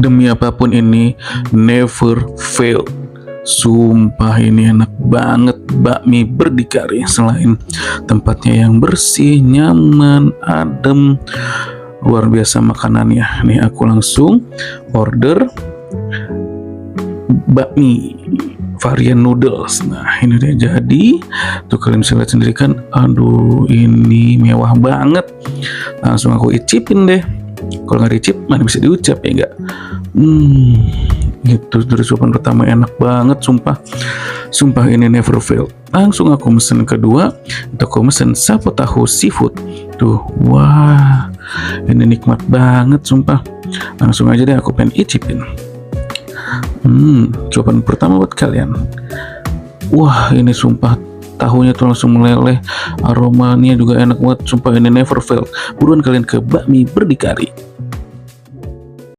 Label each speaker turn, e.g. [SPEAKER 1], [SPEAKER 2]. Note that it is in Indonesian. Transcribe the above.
[SPEAKER 1] Demi apapun ini never fail. Sumpah ini enak banget bakmi berdikari. Selain tempatnya yang bersih, nyaman, adem, luar biasa makanannya. Nih aku langsung order bakmi varian noodles. Nah ini udah jadi. Tuh kalian bisa lihat sendiri kan. Aduh ini mewah banget. Langsung aku icipin deh. Kalau nggak dicip mana bisa diucap ya enggak. Gitu dari suapan pertama enak banget. Sumpah ini never fail. Langsung aku mesen kedua. Itu aku mesen sapo tahu seafood. Tuh wah ini nikmat banget sumpah. Langsung aja deh aku pengen icipin. Jawaban pertama buat kalian. Wah ini sumpah tahunya tuh langsung meleleh, aromanya juga enak banget. Sumpah ini never fail. Buruan kalian ke bakmi berdikari.